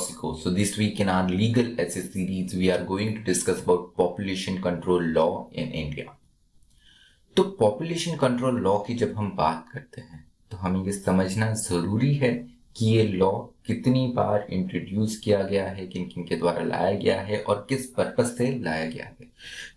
Rosico. So this week in our legal essay series, we are going to discuss about population control law in India. तो population control law की जब हम बात करते हैं तो हमें ये समझना जरूरी है कि ये लॉ कितनी बार इंट्रोड्यूस किया गया है, किन किन के द्वारा लाया गया है और किस पर्पस से लाया गया है।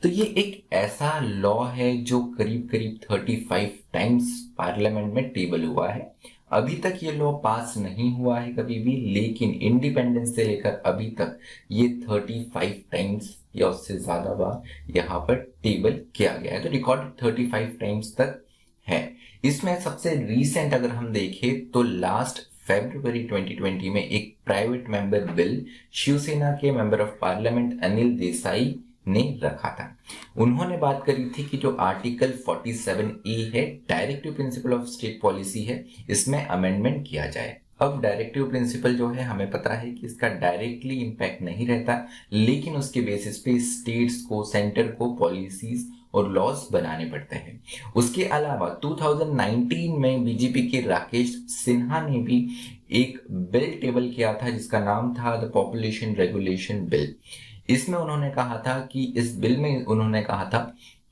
तो ये एक ऐसा लॉ है जो करीब करीब 35 टाइम्स पार्लियामेंट में टेबल हुआ है। अभी तक ये लॉ पास नहीं हुआ है कभी भी, लेकिन इंडिपेंडेंस से लेकर अभी तक ये 35 टाइम्स या उससे ज्यादा बार यहाँ पर टेबल किया गया है। तो रिकॉर्ड 35 टाइम्स तक है। इसमें सबसे रीसेंट अगर हम देखें तो लास्ट फरवरी 2020 में एक प्राइवेट मेंबर बिल शिवसेना के member of parliament Anil Desai ने रखा था। उन्होंने बात करी थी कि जो आर्टिकल 47A है, directive principle of state policy है, इसमें अमेंडमेंट किया जाए। अब डायरेक्टिव प्रिंसिपल जो है हमें पता है कि इसका डायरेक्टली इम्पैक्ट नहीं रहता, लेकिन उसके बेसिस पे स्टेट्स को, सेंटर को पॉलिसीज और लॉज बनाने पड़ते हैं। उसके अलावा 2019 में बीजेपी के राकेश सिन्हा ने भी एक बिल टेबल किया था जिसका नाम था द पॉपुलेशन रेगुलेशन बिल। इसमें उन्होंने कहा था कि इस बिल में उन्होंने कहा था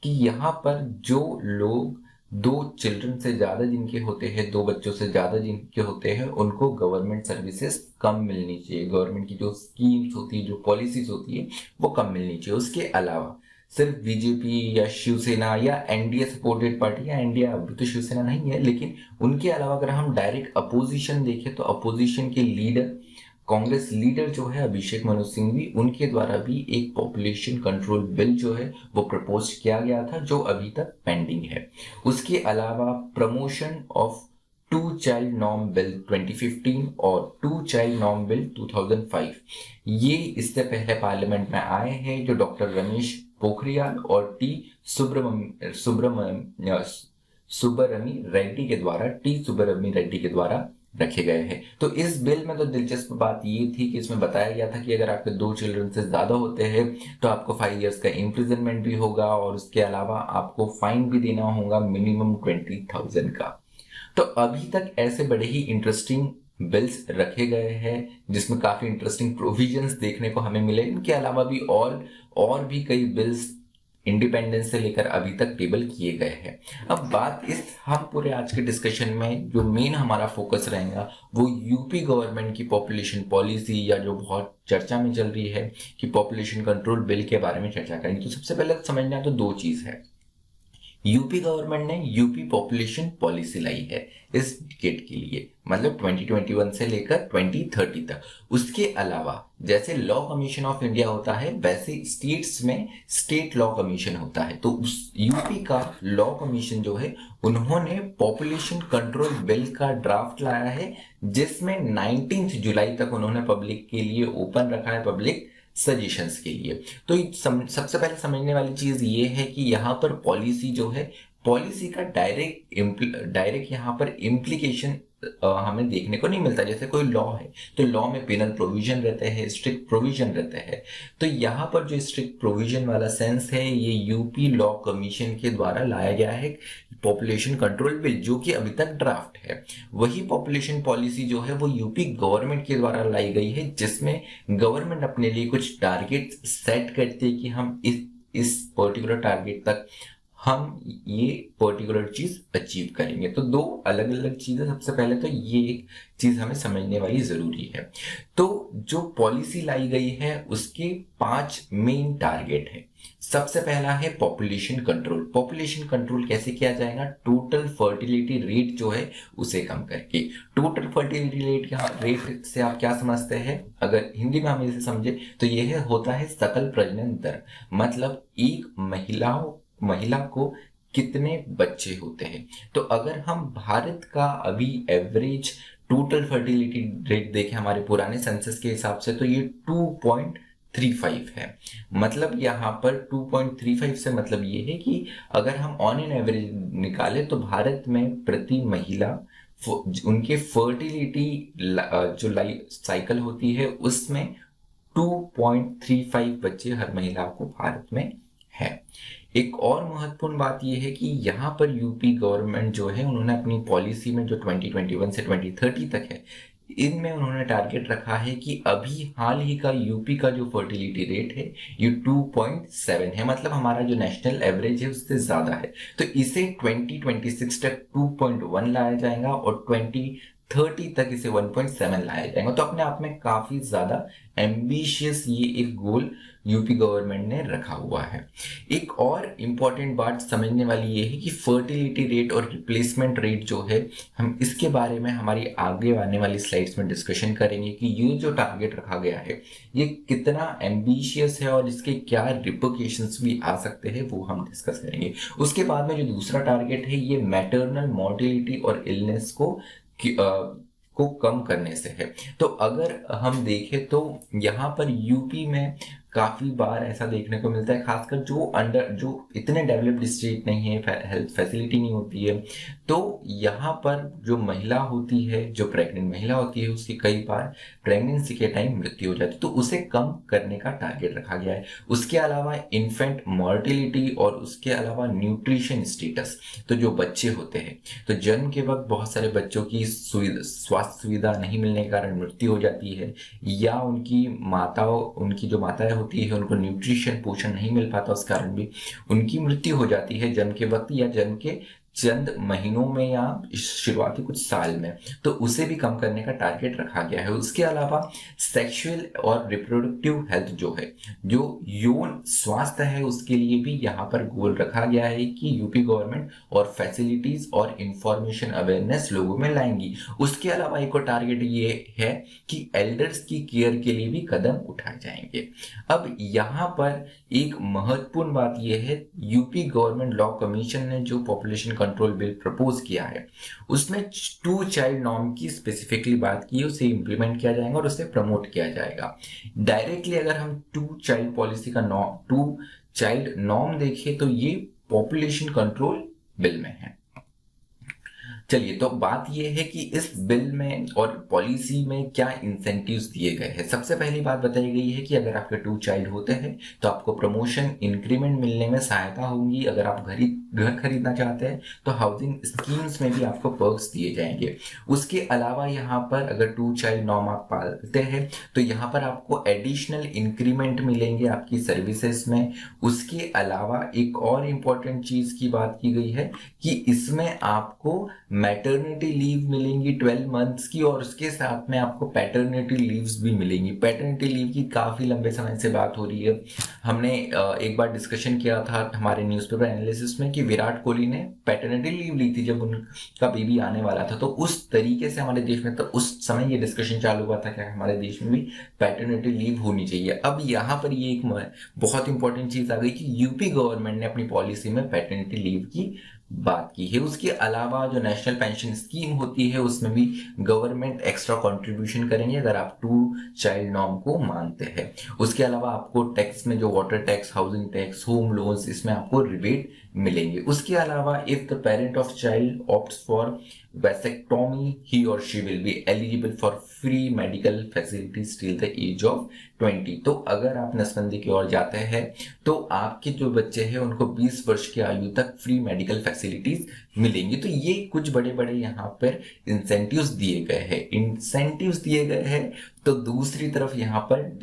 कि यहाँ पर जो लोग 2 चिल्ड्रन से ज्यादा जिनके होते हैं, 2 बच्चों से ज्यादा जिनके होते हैं, उनको गवर्नमेंट सर्विसेज कम मिलनी चाहिए। गवर्नमेंट की जो स्कीम्स होती है, जो पॉलिसीज होती है, वो कम मिलनी चाहिए। उसके अलावा सिर्फ बीजेपी या शिवसेना या एनडीए सपोर्टेड पार्टी, या एनडीए अभी तो शिवसेना नहीं है, लेकिन उनके अलावा अगर हम डायरेक्ट अपोजिशन देखें तो अपोजिशन के लीडर, कांग्रेस लीडर जो है अभिषेक मनु सिंघवी, उनके द्वारा भी एक पॉपुलेशन कंट्रोल बिल जो है वो प्रपोज किया गया था, जो अभी तक पेंडिंग है। उसके अलावा promotion of 2 child norm bill 2015 और 2 चाइल्ड नॉर्म बिल 2005, ये इससे पहले पार्लियामेंट में आए हैं, जो डॉक्टर रमेश पोखरियाल और टी सुब्बरमी रेड्डी के द्वारा रखे गए हैं। तो इस बिल में तो दिलचस्प बात ये थी कि इसमें बताया गया था कि अगर आपके 2 चिल्ड्रन से ज्यादा होते हैं तो आपको 5 इयर्स का इम्प्रिजनमेंट भी होगा और उसके अलावा आपको फाइन भी देना होगा मिनिमम 20,000 का। तो अभी तक ऐसे बड़े ही इंटरेस्टिंग बिल्स रखे गए हैं जिसमें काफी इंटरेस्टिंग प्रोविजंस देखने को हमें मिले। इनके अलावा भी और भी कई बिल्स इंडिपेंडेंस से लेकर अभी तक टेबल किए गए हैं। अब बात हम पूरे आज के डिस्कशन में जो मेन हमारा फोकस रहेगा वो यूपी गवर्नमेंट की पॉपुलेशन पॉलिसी, या जो बहुत चर्चा में चल रही है कि पॉपुलेशन कंट्रोल बिल के बारे में चर्चा करेंगे। तो सबसे पहले समझना तो 2 चीज है। यूपी गवर्नमेंट ने यूपी पॉपुलेशन पॉलिसी लाई है इस डिकेड के लिए, मतलब 2021 से लेकर 2030 तक। उसके अलावा जैसे लॉ कमीशन ऑफ इंडिया होता है, वैसे स्टेट्स में स्टेट लॉ कमीशन होता है। तो उस यूपी का लॉ कमीशन जो है, उन्होंने पॉपुलेशन कंट्रोल बिल का ड्राफ्ट लाया है, जिसमें 19 जुलाई तक उन्होंने पब्लिक के लिए ओपन रखा है, पब्लिक सजेशंस के लिए। तो सबसे पहले समझने वाली चीज ये है कि यहाँ पर पॉलिसी जो है, पॉलिसी का डायरेक्ट यहाँ पर इम्प्लीकेशन हमें देखने को नहीं मिलता। जैसे कोई लॉ है तो लॉ में पेनल प्रोविजन रहते हैं, स्ट्रिक्ट प्रोविजन रहते हैं। तो यहाँ पर जो स्ट्रिक्ट प्रोविजन वाला सेंस है, ये यूपी लॉ कमीशन के द्वारा लाया गया है पॉपुलेशन कंट्रोल बिल, जो कि अभी तक ड्राफ्ट है। वही पॉपुलेशन पॉलिसी जो है वो यूपी गवर्नमेंट के द्वारा लाई गई है, जिसमें गवर्नमेंट अपने लिए कुछ टारगेट सेट करती है कि हम इस पर्टिकुलर टारगेट तक हम ये पर्टिकुलर चीज अचीव करेंगे। तो 2 अलग अलग चीजें। सबसे पहले तो ये एक चीज हमें समझने वाली जरूरी है। तो जो पॉलिसी लाई गई है उसके 5 मेन टारगेट है। सबसे पहला है पॉपुलेशन कंट्रोल। पॉपुलेशन कंट्रोल कैसे किया जाएगा? टोटल फर्टिलिटी रेट जो है उसे कम करके। टोटल फर्टिलिटी रेट से आप क्या समझते हैं? अगर हिंदी में हम इसे समझे तो यह होता है सकल प्रजनन दर, मतलब एक महिला को कितने बच्चे होते हैं। तो अगर हम भारत का अभी एवरेज टोटल फर्टिलिटी रेट देखें हमारे पुराने सेंसस के हिसाब से, तो ये 2.35 है। मतलब यहाँ पर 2.35 से मतलब ये है कि अगर हम ऑन एन एवरेज निकाले तो भारत में प्रति महिला उनके फर्टिलिटी जो लाइफ साइकिल होती है उसमें 2.35 बच्चे हर महिला को भारत में है। एक और महत्वपूर्ण बात यह है कि यहाँ पर यूपी गवर्नमेंट जो है उन्होंने अपनी पॉलिसी में जो 2021 से 2030 तक है, इनमें उन्होंने टारगेट रखा है कि अभी हाल ही का यूपी का जो फर्टिलिटी रेट है ये 2.7 है, मतलब हमारा जो नेशनल एवरेज है उससे ज्यादा है। तो इसे 2026 तक 2.1 लाया जाएगा और 2030 तक इसे 1.7 लाया जाएगा। तो अपने आप में काफी ज्यादा एम्बिशियस ये एक गोल यूपी गवर्नमेंट ने रखा हुआ है। एक और इम्पॉर्टेंट बात समझने वाली ये है कि फर्टिलिटी रेट और रिप्लेसमेंट रेट जो है, हम इसके बारे में हमारी आगे आने वाली स्लाइड्स में डिस्कशन करेंगे कि ये जो टारगेट रखा गया है ये कितना एम्बिशियस है और इसके क्या रिपोर्केशंस भी आ सकते हैं वो हम डिस्कस करेंगे। उसके बाद में जो दूसरा टारगेट है ये मैटरनल मॉर्टिलिटी और इलनेस को कम करने से है। तो अगर हम देखें तो यहाँ पर यूपी में काफी बार ऐसा देखने को मिलता है, खासकर जो इतने डेवलप्ड स्टेट नहीं है, हेल्थ फैसिलिटी नहीं होती है, तो यहाँ पर जो महिला होती है, जो प्रेग्नेंट महिला होती है, उसकी कई बार प्रेगनेंसी के टाइम मृत्यु हो जाती है, तो उसे कम करने का टारगेट रखा गया है। उसके अलावा इन्फेंट मॉर्टिलिटी और उसके अलावा न्यूट्रिशन स्टेटस, तो जो बच्चे होते हैं, तो जन्म के वक्त बहुत सारे बच्चों की स्वास्थ्य सुविधा नहीं मिलने के कारण मृत्यु हो जाती है, या उनकी जो माताएं होती है उनको न्यूट्रिशन पोषण नहीं मिल पाता, उस कारण भी उनकी मृत्यु हो जाती है जन्म के वक्त या जन्म के चंद महीनों में या शुरुआती कुछ साल में। तो उसे भी कम करने का टारगेट रखा गया है। उसके अलावा सेक्सुअल और रिप्रोडक्टिव हेल्थ जो है, जो यौन स्वास्थ्य है, उसके लिए भी यहाँ पर गोल रखा गया है कि यूपी गवर्नमेंट और फैसिलिटीज और इंफॉर्मेशन अवेयरनेस लोगों में लाएंगी। उसके अलावा एक और टारगेट ये है कि एल्डर्स की केयर के लिए भी कदम उठाए जाएंगे। अब यहाँ पर एक महत्वपूर्ण बात यह है, यूपी गवर्नमेंट लॉ कमीशन ने जो पॉपुलेशन कंट्रोल बिल प्रपोज किया है उसमें 2 चाइल्ड नॉर्म की स्पेसिफिकली बात की है, उसे इंप्लीमेंट किया जाएगा और उसे प्रमोट किया जाएगा। डायरेक्टली अगर हम 2 चाइल्ड पॉलिसी का 2 चाइल्ड नॉर्म देखें तो ये पॉपुलेशन कंट्रोल बिल में है। चलिए, तो बात यह है कि इस बिल में और पॉलिसी में क्या इंसेंटिव्स दिए गए हैं। सबसे पहली बात बताई गई है कि अगर आपके 2 चाइल्ड होते हैं तो आपको प्रमोशन इंक्रीमेंट मिलने में सहायता होगी। अगर आप घर खरीदना चाहते हैं तो हाउसिंग स्कीम्स में भी आपको पर्क्स दिए जाएंगे। उसके अलावा यहाँ पर अगर 2 चाइल्ड नॉर्म आप पालते हैं तो यहाँ पर आपको एडिशनल इंक्रीमेंट मिलेंगे आपकी सर्विसेज में। उसके अलावा एक और इम्पोर्टेंट चीज की बात की गई है कि इसमें आपको मैटरनिटी लीव मिलेंगी 12 मंथ्स की, और उसके साथ में आपको पैटर्निटी लीव्स भी मिलेंगी। पैटर्निटी लीव की काफी लंबे समय से बात हो रही है। हमने एक बार डिस्कशन किया था हमारे न्यूज़पेपर एनालिसिस में कि विराट कोहली ने पैटर्निटी लीव ली थी जब उनका बेबी आने वाला था, तो उस तरीके से हमारे देश में तो उस समय ये डिस्कशन चालू हुआ था कि हमारे देश में भी पैटर्निटी लीव होनी चाहिए। अब यहाँ पर ये एक बहुत इंपॉर्टेंट चीज आ गई कि यूपी गवर्नमेंट ने अपनी पॉलिसी में पैटर्निटी लीव की बात की है। उसके अलावा जो नेशनल पेंशन स्कीम होती है उसमें भी गवर्नमेंट एक्स्ट्रा कंट्रीब्यूशन करेंगे अगर आप 2 चाइल्ड नॉर्म को मानते हैं। उसके अलावा आपको टैक्स में जो water tax, housing tax, home loans, इसमें आपको रिबेट मिलेंगे। उसके अलावा if the parent of child opts for vasectomy he और she will be eligible for free medical facilities till the age of 20। तो अगर आप नसबंदी की ओर जाते हैं तो आपके जो बच्चे हैं उनको 20 वर्ष की आयु तक फ्री मेडिकल फैसिलिटीज मिलेंगी। तो ये कुछ बड़े बड़े यहाँ पर इंसेंटिव्स दिए गए हैं। तो दूसरी तरफ यहाँ पर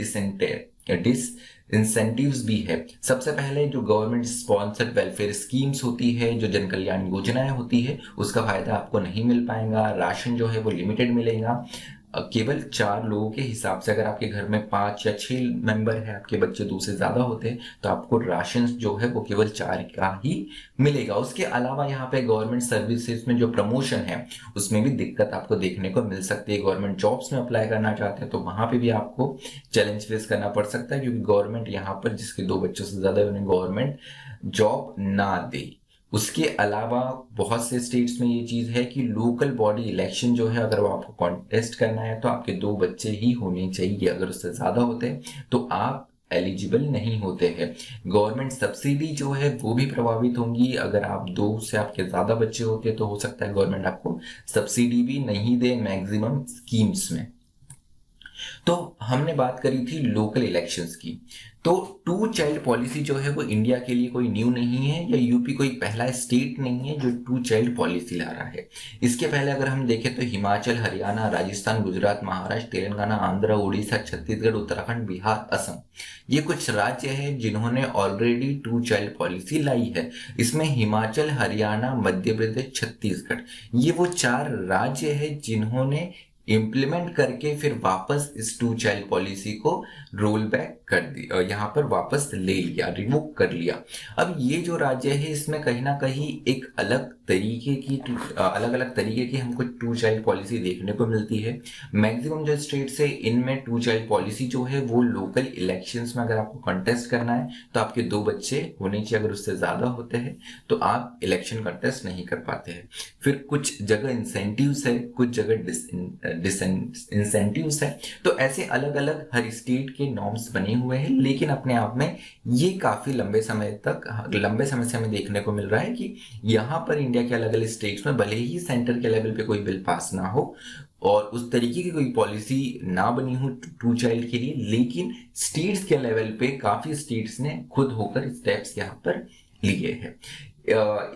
इंसेंटिव्स भी है। सबसे पहले जो गवर्नमेंट स्पॉन्सर्ड वेलफेयर स्कीम्स होती है, जो जन कल्याण योजनाएं होती है, उसका फायदा आपको नहीं मिल पाएगा। राशन जो है वो लिमिटेड मिलेगा, केवल 4 लोगों के हिसाब से। अगर आपके घर में 5 या 6 मेंबर है, आपके बच्चे 2 से ज्यादा होते हैं, तो आपको राशन जो है वो केवल 4 का ही मिलेगा। उसके अलावा यहाँ पे गवर्नमेंट सर्विसेज में जो प्रमोशन है उसमें भी दिक्कत आपको देखने को मिल सकती है। गवर्नमेंट जॉब्स में अप्लाई करना चाहते हैं तो वहां पे भी आपको चैलेंज फेस करना पड़ सकता है, क्योंकि गवर्नमेंट यहाँ पर जिसके 2 बच्चों से ज्यादा उन्हें गवर्नमेंट जॉब ना दे। उसके अलावा बहुत से स्टेट्स में ये चीज है कि लोकल बॉडी इलेक्शन जो है, अगर वो आपको कॉन्टेस्ट करना है तो आपके 2 बच्चे ही होने चाहिए। अगर उससे ज्यादा होते हैं तो आप एलिजिबल नहीं होते हैं। गवर्नमेंट सब्सिडी जो है वो भी प्रभावित होंगी। अगर आप 2 से आपके ज्यादा बच्चे होते हैं तो हो सकता है गवर्नमेंट आपको सब्सिडी भी नहीं दे मैक्सिमम स्कीम्स में। तो हमने बात करी थी लोकल इलेक्शंस की। तो टू चाइल्ड पॉलिसी जो है वो इंडिया के लिए कोई न्यू नहीं है, या यूपी कोई पहला स्टेट नहीं है जो टू चाइल्ड पॉलिसी ला रहा है। इसके पहले अगर हम देखें तो हिमाचल, हरियाणा, राजस्थान, गुजरात, महाराष्ट्र, तेलंगाना, आंध्र, उड़ीसा, छत्तीसगढ़, उत्तराखंड, बिहार, असम, ये कुछ राज्य हैं जिन्होंने ऑलरेडी टू चाइल्ड पॉलिसी लाई है। इसमें हिमाचल, हरियाणा, मध्य प्रदेश, छत्तीसगढ़, ये वो 4 राज्य हैं जिन्होंने इम्प्लीमेंट करके फिर वापस इस टू चाइल्ड पॉलिसी को रोल बैक कर दिया, यहाँ पर वापस ले लिया, रिवोक कर लिया। अब ये जो राज्य है इसमें कहीं ना कहीं एक अलग अलग तरीके की हमको टू चाइल्ड पॉलिसी देखने को मिलती है। मैक्सिमम जो स्टेट्स है इनमें टू चाइल्ड पॉलिसी जो है वो लोकल इलेक्शंस में अगर आपको कंटेस्ट करना है तो आपके 2 बच्चे होने चाहिए, अगर उससे ज्यादा होते हैं तो आप इलेक्शन कंटेस्ट नहीं कर पाते हैं। फिर कुछ जगह इंसेंटिव्स है, कुछ जगह इंसेंटिव्स है। तो ऐसे अलग अलग हर स्टेट के नॉर्म्स बने हुए हैं, लेकिन अपने आप में ये काफी लंबे समय से हमें देखने को मिल रहा है कि यहाँ पर इंडिया के अलग अलग स्टेट्स में भले ही सेंटर के लेवल पे कोई बिल पास ना हो और उस तरीके की कोई पॉलिसी ना बनी हो टू चाइल्ड के लिए, लेकिन स्टेट्स के लेवल पे काफी स्टेट्स ने खुद होकर स्टेप्स यहाँ पर लिए हैं।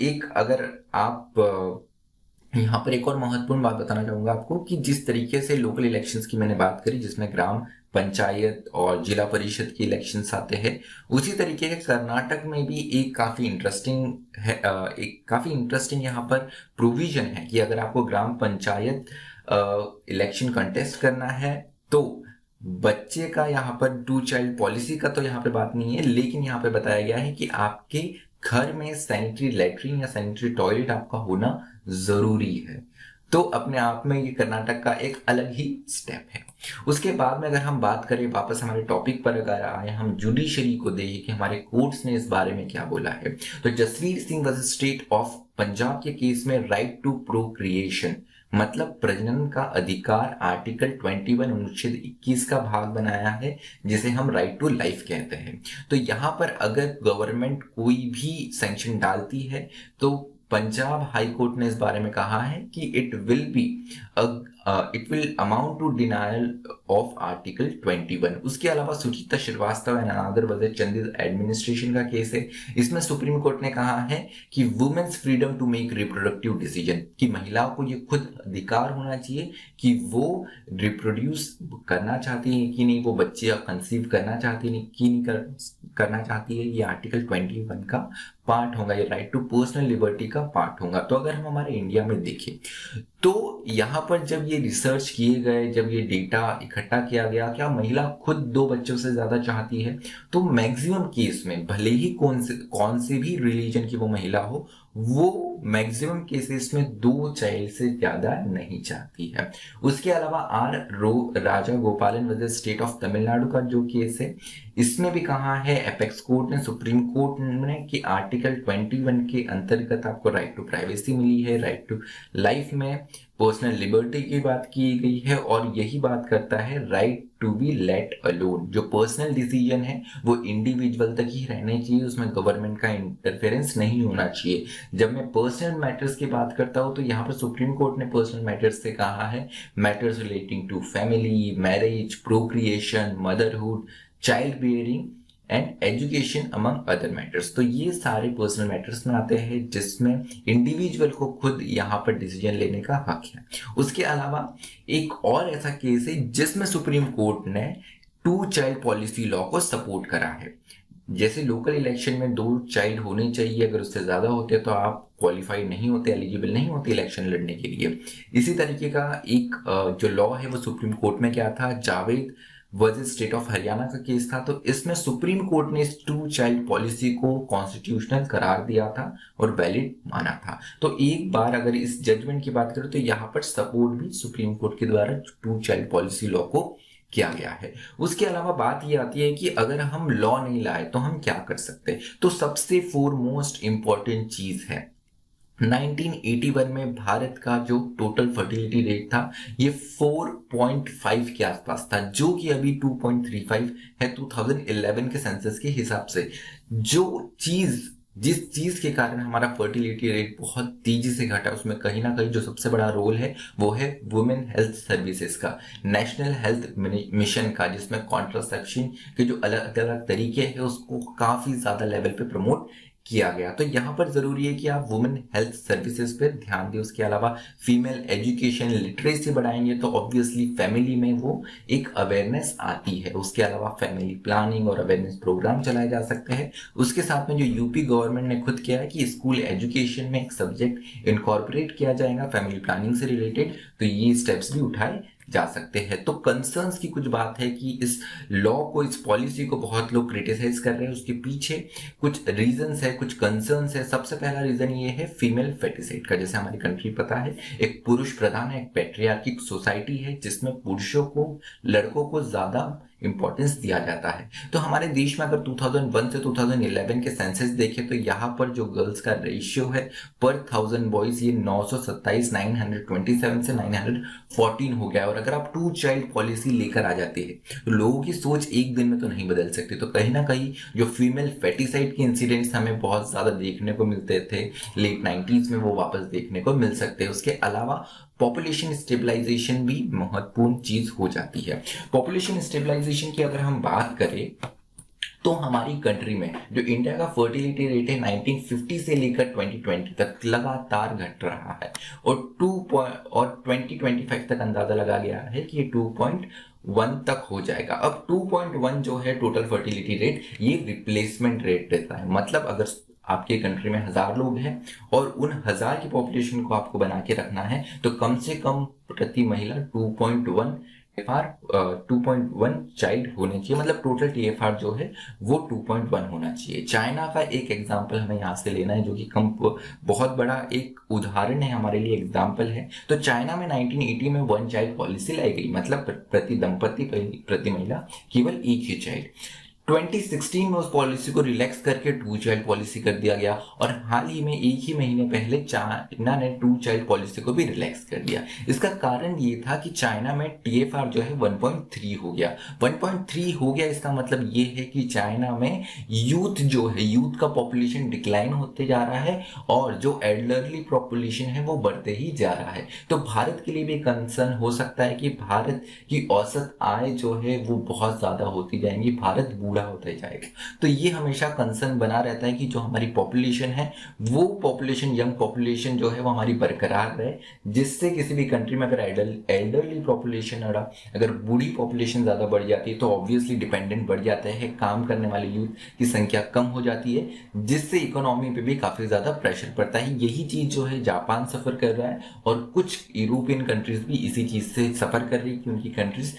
एक अगर आप यहाँ पर एक और महत्वपूर्ण बात बताना चाहूंगा आपको कि जिस तरीके से लोकल इलेक्शंस की मैंने बात करी जिसमें ग्राम पंचायत और जिला परिषद के इलेक्शंस आते हैं, उसी तरीके के कर्नाटक में भी एक काफी इंटरेस्टिंग यहाँ पर प्रोविजन है कि अगर आपको ग्राम पंचायत इलेक्शन कंटेस्ट करना है तो बच्चे का यहाँ पर टू चाइल्ड पॉलिसी का तो यहाँ पे बात नहीं है, लेकिन यहाँ पे बताया गया है कि आपके घर में सैनिटरी लैट्रिन या सैनिटरी टॉयलेट आपका होना जरूरी है। तो अपने आप में ये कर्नाटक का एक अलग ही स्टेप है। उसके बाद में अगर हम बात करें वापस हमारे टॉपिक पर अगर आए, हम जुडिशरी को देखें कि हमारे कोर्ट्स ने इस बारे में क्या बोला है, तो Jasvir Singh versus state of Punjab के केस में राइट टू प्रोक्रिएशन मतलब प्रजनन का अधिकार आर्टिकल 21 अनुच्छेद 21 का भाग बनाया है, जिसे हम राइट टू लाइफ कहते हैं। तो यहाँ पर अगर गवर्नमेंट कोई भी सैंक्शन डालती है तो पंजाब हाई कोर्ट ने इस बारे में कहा है कि it will amount to denial of article 21। उसके अलावा Suchita Srivastava and another versus Chandigarh administration का केस है। इसमें सुप्रीम कोर्ट ने कहा है कि women's freedom to make reproductive decision, कि महिलाओं को ये खुद अधिकार होना चाहिए कि वो रिप्रोड्यूस करना चाहती है कि नहीं, वो बच्चे कंसीव करना चाहती है कि नहीं करना चाहती है। ये आर्टिकल 21 का पार्ट होगा, ये राइट टू पर्सनल लिबर्टी का पार्ट होगा। तो अगर हम हमारे इंडिया में देखें तो यहाँ पर जब ये रिसर्च किए गए, जब ये डेटा इकट्ठा किया गया, क्या महिला खुद 2 बच्चों से ज्यादा चाहती है, तो मैक्सिमम केस में भले ही कौन से भी रिलीजन की वो महिला हो, वो मैक्सिमम केसेस में 2 चाइल्ड से ज्यादा नहीं चाहती है। उसके अलावा राजा गोपालन वर्सेस स्टेट ऑफ तमिलनाडु का जो केस है, इसमें भी कहा है एपेक्स कोर्ट ने, सुप्रीम कोर्ट ने, कि आर्टिकल 21 के अंतर्गत आपको राइट टू प्राइवेसी मिली है, राइट टू लाइफ में पर्सनल लिबर्टी की बात की गई है, और यही बात करता है right to be let alone. जो पर्सनल डिसीजन है वो इंडिविजुअल तक ही रहने चाहिए, उसमें गवर्नमेंट का इंटरफेरेंस नहीं होना चाहिए। जब मैं पर्सनल मैटर्स की बात करता हूं तो यहाँ पर सुप्रीम कोर्ट ने पर्सनल मैटर्स से कहा है matters relating to family, marriage, procreation, motherhood, child bearing and education among other matters. तो ये सारे पर्सनल मैटर्स में आते हैं जिसमें इंडिविजुअल को खुद यहाँ पर डिसीजन लेने का हक है। उसके अलावा एक और ऐसा केस है जिसमें सुप्रीम कोर्ट ने 2 चाइल्ड पॉलिसी लॉ को सपोर्ट करा है। जैसे लोकल इलेक्शन में 2 चाइल्ड होने चाहिए, अगर उससे ज्यादा होते तो आप क्वालिफाइड नहीं होते, एलिजिबल नहीं होते इलेक्शन लड़ने के लिए। इसी तरीके का एक जो लॉ है वो सुप्रीम कोर्ट में क्या था, Javed versus state of Haryana का केस था। तो इसमें सुप्रीम कोर्ट ने इस 2 चाइल्ड पॉलिसी को कॉन्स्टिट्यूशनल करार दिया था और वैलिड माना था। तो एक बार अगर इस जजमेंट की बात करें तो यहाँ पर सपोर्ट भी सुप्रीम कोर्ट के द्वारा 2 चाइल्ड पॉलिसी लॉ को किया गया है। उसके अलावा बात ये आती है कि अगर हम लॉ नहीं लाए तो हम क्या कर सकते हैं। तो सबसे फोरमोस्ट इंपॉर्टेंट चीज है 1981 में भारत का जो टोटल फर्टिलिटी रेट था ये 4.5 के आसपास था, जो कि अभी 2.35 है 2011 के सेंसस के हिसाब से। जो चीज जिस चीज के कारण हमारा फर्टिलिटी रेट बहुत तेजी से घटा, उसमें कहीं ना कहीं जो सबसे बड़ा रोल है वो है वुमेन हेल्थ सर्विसेज का, नेशनल हेल्थ मिशन का, जिसमें कॉन्ट्रासेप्शन के जो अलग अलग तरीके हैं उसको काफी ज्यादा लेवल पे प्रमोट किया गया। तो यहाँ पर जरूरी है कि आप वुमेन हेल्थ सर्विसेज पे ध्यान दें। उसके अलावा फीमेल एजुकेशन लिटरेसी बढ़ाएंगे तो ऑब्वियसली फैमिली में वो एक अवेयरनेस आती है। उसके अलावा फैमिली प्लानिंग और अवेयरनेस प्रोग्राम चलाए जा सकते हैं। उसके साथ में जो यूपी गवर्नमेंट ने खुद किया है कि स्कूल एजुकेशन में एक सब्जेक्ट इनकॉर्पोरेट किया जाएगा फैमिली प्लानिंग से रिलेटेड, तो ये स्टेप्स भी उठाए जा सकते हैं। तो कंसर्न्स की कुछ बात है कि इस लॉ को, इस पॉलिसी को बहुत लोग क्रिटिसाइज कर रहे हैं। उसके पीछे कुछ रीजंस है, कुछ कंसर्न्स है। सबसे पहला रीजन ये है फीमेल फेटिसाइड का। जैसे हमारी कंट्री पता है एक पुरुष प्रधान है, एक पैट्रियार्किक सोसाइटी है जिसमें पुरुषों को, लड़कों को ज्यादा इंपॉर्टेंस दिया जाता है। तो हमारे देश में अगर 2001 से 2011 के सेंसस देखें तो यहाँ पर जो गर्ल्स का रेशियो है पर 1000 बॉयज ये 927 927 से 914 हो गया। और अगर आप 2 चाइल्ड पॉलिसी लेकर आ जाते हैं तो लोगों की सोच एक दिन में तो नहीं बदल सकती। तो कहीं ना कहीं जो फीमेल फेटिसाइड के इंसिडेंट्स हमें बहुत ज्यादा देखने को मिलते थे लेट 90s में, वो वापस देखने को मिल सकते हैं। उसके अलावा पॉपुलेशन स्टेबलाइजेशन भी महत्वपूर्ण चीज हो जाती है। पॉपुलेशन स्टेबलाइजेशन की अगर हम बात करें तो हमारी कंट्री में जो इंडिया का फर्टिलिटी रेट है 1950 से लेकर 2020 तक लगातार घट रहा है और 2025 तक अंदाजा लगा गया है कि ये 2.1 तक हो जाएगा। अब 2.1 जो है टोटल फर्टिलिटी रेट, ये रिप्लेसमेंट रेट रहता है। मतलब अगर आपके कंट्री में 1000 लोग हैं और उन 1000 की पॉपुलेशन को आपको बना के रखना है तो कम से कम प्रति महिला 2.1 चाइल्ड होने चाहिए। मतलब टोटल TFR जो है वो 2.1 होना चाहिए। चाइना का एक एग्जांपल हमें यहाँ से लेना है जो कि कम बहुत बड़ा एक उदाहरण है, हमारे लिए एग्जांपल है। तो चाइना में 1980 में 1 चाइल्ड पॉलिसी लाई गई, मतलब प्रति दंपति प्रति महिला केवल एक ही चाइल्ड। 2016 में उस पॉलिसी को रिलैक्स करके 2 चाइल्ड पॉलिसी कर दिया गया और हाल ही में एक ही महीने पहले चाइना ने 2 चाइल्ड पॉलिसी को भी रिलैक्स कर दिया। इसका कारण ये था कि चाइना में TFR जो है 1.3 हो गया। 1.3 हो गया इसका मतलब ये है कि चाइना में यूथ जो है, यूथ का पॉपुलेशन डिक्लाइन होते जा रहा है और जो एल्डरली पॉपुलेशन है वो बढ़ते ही जा रहा है। तो भारत के लिए भी कंसर्न हो सकता है कि भारत की औसत आय जो है वो बहुत ज्यादा होती जाएंगी, भारत बूढ़ा होता जाएगा। तो ये हमेशा कंसर्न बना रहता है कि जो हमारी पॉपुलेशन है वो पॉपुलेशन, यंग पॉपुलेशन जो है वो हमारी बरकरार रहे, जिससे किसी भी कंट्री में अगर एल्डरली पॉपुलेशन और अगर बूढ़ी पॉपुलेशन ज्यादा बढ़ जाती है तो ऑब्वियसली डिपेंडेंट बढ़ जाता है, काम करने वाले यूथ की संख्या कम हो जाती है, जिससे इकोनॉमी पे भी काफी ज्यादा प्रेशर पड़ता है। यही चीज जो है जापान सफर कर रहा है और कुछ यूरोपियन कंट्रीज भी इसी चीज से सफर कर रही है कि उनकी कंट्रीज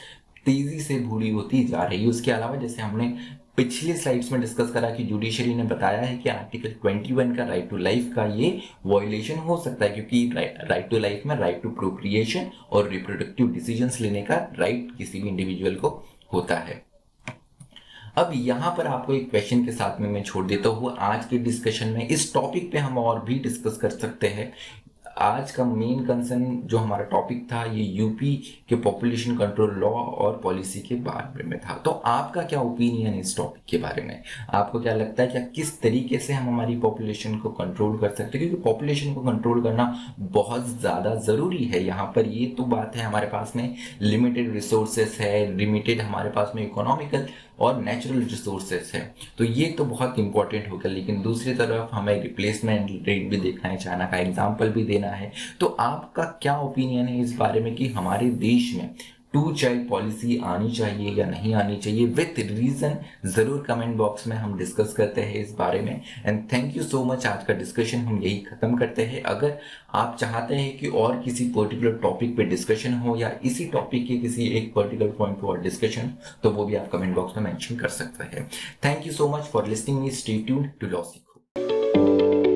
तेजी से बूढ़ी होती जा रही है। उसके अलावा जैसे हमने पिछली स्लाइड्स में डिस्कस करा कि जुडिशरी ने बताया है कि आर्टिकल 21 का राइट टू लाइफ का ये वायलेशन हो सकता है, क्योंकि राइट टू लाइफ में राइट टू प्रोक्रिएशन और रिप्रोडक्टिव डिसीजंस लेने का राइट किसी भी इंडिविजुअल को होता है। अब यहाँ पर आपको एक क्वेश्चन के साथ में मैं छोड़ देता हूँ आज के डिस्कशन में। इस टॉपिक पे हम और भी डिस्कस कर सकते हैं। आज का मेन कंसर्न जो हमारा टॉपिक था ये यूपी के पॉपुलेशन कंट्रोल लॉ और पॉलिसी के बारे में था। तो आपका क्या ओपिनियन है इस टॉपिक के बारे में? आपको क्या लगता है क्या किस तरीके से हम हमारी पॉपुलेशन को कंट्रोल कर सकते हैं? क्योंकि पॉपुलेशन को कंट्रोल करना बहुत ज़्यादा ज़रूरी है। यहाँ पर ये तो बात है, हमारे पास में लिमिटेड रिसोर्सेस है, लिमिटेड हमारे पास में इकोनॉमिकल और नेचुरल रिसोर्सेस है, तो ये तो बहुत इंपॉर्टेंट होगा। लेकिन दूसरी तरफ हमें रिप्लेसमेंट रेट भी देखना है, चाइना का एग्जाम्पल भी देना है। तो आपका क्या ओपिनियन है इस बारे में कि हमारे देश में 2 चाइल्ड पॉलिसी आनी चाहिए या नहीं आनी चाहिए? विथ रीजन जरूर कमेंट बॉक्स में हम डिस्कस करते हैं इस बारे में। And thank you so much. आज का डिस्कशन हम यही खत्म करते हैं। अगर आप चाहते हैं कि और किसी पर्टिकुलर टॉपिक पे डिस्कशन हो या इसी टॉपिक के किसी एक पर्टिकुलर पॉइंट पर डिस्कशन, तो वो भी आप कमेंट बॉक्स में मेंशन कर सकते हैं। Thank you so much for listening me. Stay tuned to law सीखो।